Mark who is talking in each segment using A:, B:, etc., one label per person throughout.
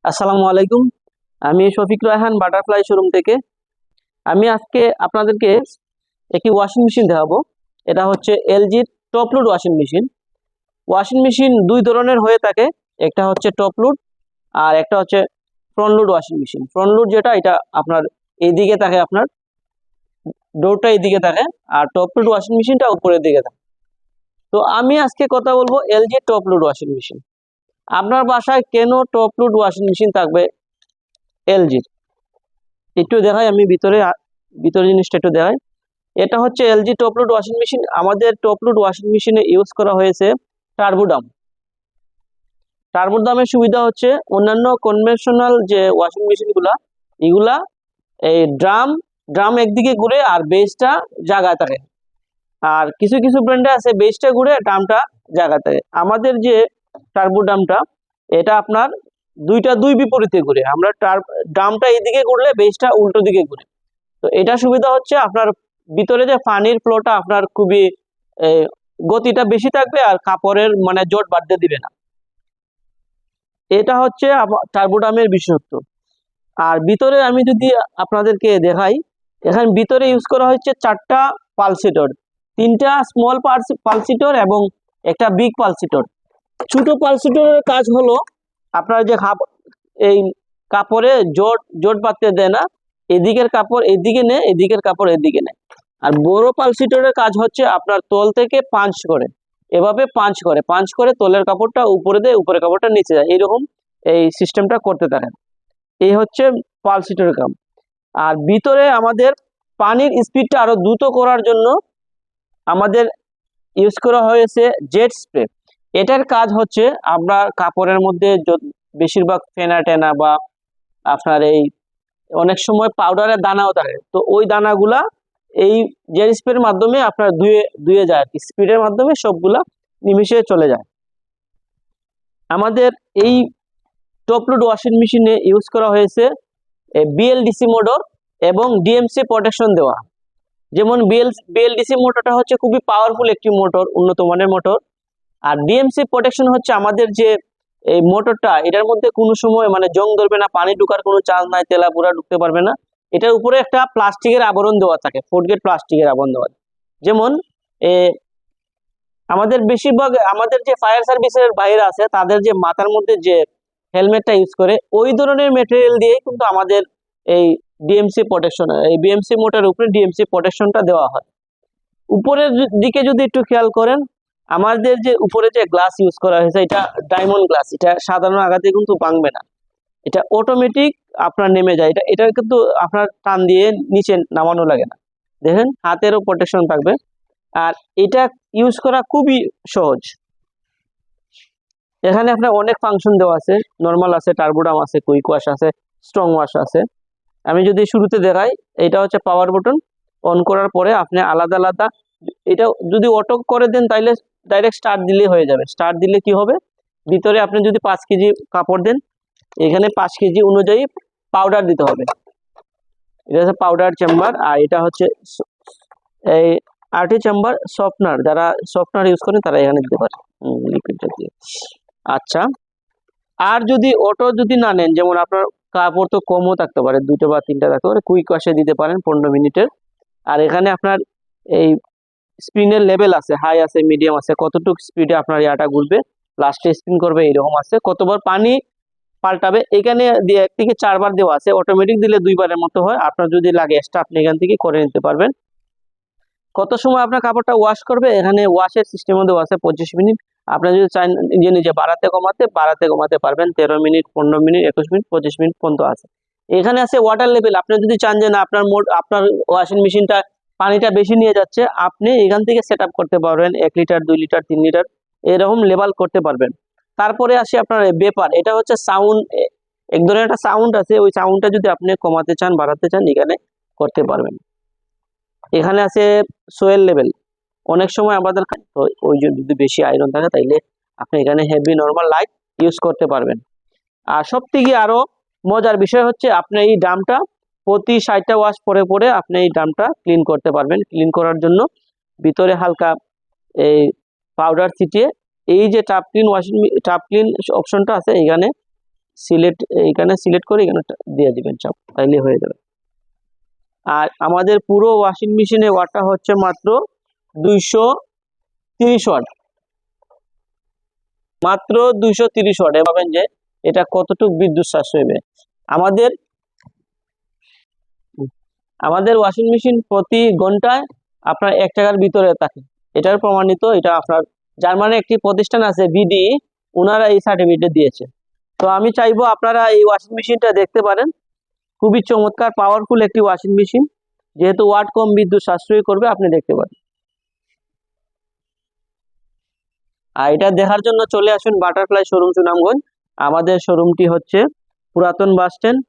A: আসসালামু আলাইকুম। আমি শফিক রায়হান বাটারফ্লাই শোরুম থেকে। আমি আজকে আপনাদেরকে একটি ওয়াশিং মেশিন দেখাবো। এটা হচ্ছে এলজির top load washing machine. Washing machine দুই ধরনের হয়ে থাকে, একটা হচ্ছে টপ লোড আর একটা হচ্ছে front load washing machine. Front load যেটা, এটা আপনার এইদিকে থাকে, আপনার ডোরটা এইদিকে থাকে, আর টপ লোড ওয়াশিং মেশিনটা উপরের দিকে থাকে। তো আমি আজকে কথা বলবো LG top load washing machine. আপনার বাসায় কেন টপ লোড ওয়াশিং মেশিন থাকবে এলজির? একটু দেখাই আমি ভিতরে জিনিসটা একটু দেখাই। এটা হচ্ছে LG top load washing machine. আমাদের টপ লোড ওয়াশিং মেশিনে ইউজ করা হয়েছে টার্বোডাম। টার্বোডামের সুবিধা হচ্ছে অন্যান্য কনভেনশনাল যে ওয়াশিং মেশিন এগুলা এই ড্রাম একদিকে ঘুরে আর বেসটা জায়গায় থাকে, আর কিছু কিছু ব্র্যান্ডে আছে বেসটা ঘুরে ড্রামটা জায়গায় থাকে। আমাদের যে টার্বোডামটা, এটা আপনার দুই বিপরীতে ঘুরে। আমরা ড্রামটা এইদিকে ঘুরলে বেসটা উল্টো দিকে ঘুরে। তো এটা সুবিধা হচ্ছে আপনার ভিতরে যে পানির ফ্লোটা আপনার খুবই গতিটা বেশি থাকবে, আর কাপড়ের মানে জট বাঁধতে দিবে না। এটা হচ্ছে টার্বোডামের বিশেষত্ব। আর ভিতরে আমি যদি আপনাদেরকে দেখাই, এখানে ভিতরে ইউজ করা হচ্ছে 4টা পালসেটর, 3টা স্মল পালসেটর এবং একটা বিগ পালসেটর। ছোট পালসেটরের কাজ হলো আপনার যে এই কাপড়ে জট বাঁধতে দেয় না, এদিকের কাপড় এদিকে নেয়, এদিকের কাপড় এদিকে নেয়। আর বড় পালসিটরের কাজ হচ্ছে আপনার তল থেকে পাঞ্চ করে, এভাবে পাঞ্চ করে তলের কাপড়টা উপরে দেয়, উপরে কাপড়টা নিচে যায়, এইরকম এই সিস্টেমটা করতে থাকেন। এই হচ্ছে পালসিটরের কাম। আর ভিতরে আমাদের পানির স্পিডটা আরো দ্রুত করার জন্য আমাদের ইউজ করা হয়েছে জেট স্প্রে। এটার কাজ হচ্ছে আপনার কাপড়ের মধ্যে বেশিরভাগ ফেনা টেনা বা আপনার এই অনেক সময় পাউডারের দানাও থাকে, তো ওই দানাগুলা এই জেল স্প্রের মাধ্যমে আপনার ধুয়ে যায়, স্পিডের মাধ্যমে সবগুলা নিমিশে চলে যায়। আমাদের এই টপ লোড ওয়াশিং মেশিনে ইউজ করা হয়েছে বিএলডিসি মোটর এবং ডিএমসি প্রোটেকশন দেওয়া। যেমন বিএলডিসি মোটরটা হচ্ছে খুবই পাওয়ারফুল একটি মোটর, উন্নত মানের মোটর। আর ডিএমসি প্রোটেকশন হচ্ছে আমাদের যে এই মোটরটা, এটার মধ্যে কোনো সময় মানে জং ধরবে না, পানি ঢোকার কোনো চান্স নাই, তেলা পুরা ঢুকতে পারবে না। এটার উপরে একটা প্লাস্টিকের আবরণ দেওয়া থাকে, ফুডগেট প্লাস্টিকের আবরণ দেওয়া। যেমন আমাদের বেশিরভাগ আমাদের যে ফায়ার সার্ভিসের বাইরে আছে, তাদের যে মাথার মধ্যে যে হেলমেটটা ইউজ করে, ওই ধরনের মেটেরিয়াল দিয়ে কিন্তু আমাদের এই ডিএমসি প্রোটেকশন, এই বিএমসি মোটরের উপরে ডিএমসি প্রোটেকশনটা দেওয়া হয়। উপরের দিকে যদি একটু খেয়াল করেন, আমাদের যে উপরে যে গ্লাস ইউজ করা হয়েছে, এটা ডায়মন্ড গ্লাস। এটা সাধারণ আঘাতে কিন্তু ভাঙবে না, এটা অটোমেটিক আপনার নেমে যায়। এটা কিন্তু আপনার টান দিয়ে নিচে নামানো লাগে না। দেখেন হাতেরও প্রোটেকশন থাকবে। আর এটা ইউজ করা খুবই সহজ। এখানে আপনার অনেক ফাংশন দেওয়া আছে, নর্মাল আছে, টার্বোডাম আছে, কুইক ওয়াশ আছে, স্ট্রং ওয়াশ আছে। আমি যদি শুরুতে দেখাই, এটা হচ্ছে পাওয়ার বাটন। অন করার পরে আপনি আলাদা আলাদা, এটা যদি অটো করে দেন তাইলে ডাইরেক্ট স্টার্ট দিলে হয়ে যাবে। স্টার্ট দিলে কি হবে, ভিতরে আপনি যদি 5 কেজি কাপড় দেন, এখানে 5 কেজি অনুযায়ী পাউডার দিতে হবে। এটা হচ্ছে পাউডার চেম্বার। আর এটা হচ্ছে এই আর্টি চেম্বার সফটনার, যারা সফটনার ইউজ করেন তারা এখানে দিতে পারে লিকুইডটা দিয়ে। আচ্ছা, আর যদি অটো যদি না নেন, যেমন আপনার কাপড় তো কমও থাকতে পারে, 2টা বা 3টা থাকতে পারে, কুইক ওয়াশে দিতে পারেন 15 মিনিটের। আর এখানে আপনার এই স্পিনের লেভেল আছে, হাই আছে, মিডিয়াম আছে, কতটুকু স্পিডে আপনার ইয়াটা ঘুরবে, লাস্টে স্পিন করবে, এরকম আছে। কতবার পানি পাল্টাবে, এখানে 1 থেকে 4 বার দেওয়া আছে। অটোমেটিক দিলে 2 বারের মতো হয়। আপনার যদি লাগে এক্সট্রা, আপনি এখান থেকে করে নিতে পারবেন। কত সময় আপনার কাপড়টা ওয়াশ করবে, এখানে ওয়াশের সিস্টেম দেওয়া আছে 25 মিনিট। আপনি যদি চান নিজে বাড়াতে কমাতে পারবেন। 13 মিনিট, 15 মিনিট, 21 মিনিট, 25 মিনিট পর্যন্ত আছে। এখানে আছে ওয়াটার লেভেল। আপনি যদি চান যে না, আপনার ওয়াশিং মেশিনটা পানিটা বেশি নিয়ে যাচ্ছে, আপনি এখান থেকে সেট আপ করতে পারবেন। 1 লিটার, 2 লিটার, 3 লিটার এরকম লেভেল করতে পারবেন। তারপরে আসি আপনার বেপার। এটা হচ্ছে সাউন্ড, এক ধরনের একটা সাউন্ড আছে, ওই সাউন্ডটা যদি আপনি কমাতে চান, বাড়াতে চান, এখানে করতে পারবেন। এখানে আছে সোয়েল লেভেল। অনেক সময় আমাদের ওই যদি বেশি আয়রন থাকে, তাইলে আপনি এখানে হেভি, নরমাল, লাইট ইউজ করতে পারবেন। আর সব থেকে আরো মজার বিষয় হচ্ছে, আপনি এই ড্রামটা প্রতি 60টা ওয়াশ পরে পরে আপনি এই ড্রামটা ক্লিন করতে পারবেন। ক্লিন করার জন্য ভিতরে হালকা এই পাউডার ছিটিয়ে, এই যে টাপ ক্লিন অপশনটা আছে, এখানে এখানে সিলেক্ট করে এখানে দিয়ে দিবেন চাপ, তাইলে হয়ে যাবে। আর আমাদের পুরো ওয়াশিং মেশিনে ওয়াটটা হচ্ছে মাত্র 230 ওয়াট, মাত্র 230 ওয়াট। ভাবেন যে এটা কতটুকু বিদ্যুৎ সাশ্রয় হবে। আমাদের ওয়াশিং মেশিন প্রতি ঘন্টায় আপনার 1 টাকার ভিতরে থাকে, এটার প্রমাণিত। এটা আপনার জার্মানির একটি প্রতিষ্ঠান আছে বিডি, ওনারা এই সার্টিফিকেট দিয়েছে। তো আমি চাইবো আপনারা এই ওয়াশিং মেশিনটা দেখতে পারেন, খুবই চমৎকার পাওয়ারফুল একটি ওয়াশিং মেশিন, যেহেতু ওয়াট কম বিদ্যুৎ সাশ্রয় করবে, আপনি দেখতে পারেন। আর এটা দেখার জন্য চলে আসুন বাটারফ্লাই শোরুম সুনামগঞ্জ। আমাদের শোরুমটি হচ্ছে পুরাতন বাস স্ট্যান্ড,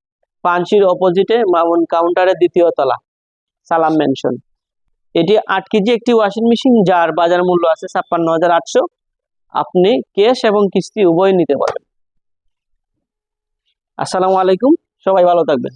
A: পানশির অপোজিটে মামুন কাউন্টারের 2য় তলা, সালাম মেনশন। এটি 8 কেজি একটি ওয়াশিং মেশিন, যার বাজার মূল্য আছে 56,800। আপনি ক্যাশ এবং কিস্তি উভয় নিতে পারবেন। আসসালামু আলাইকুম, সবাই ভালো থাকবেন।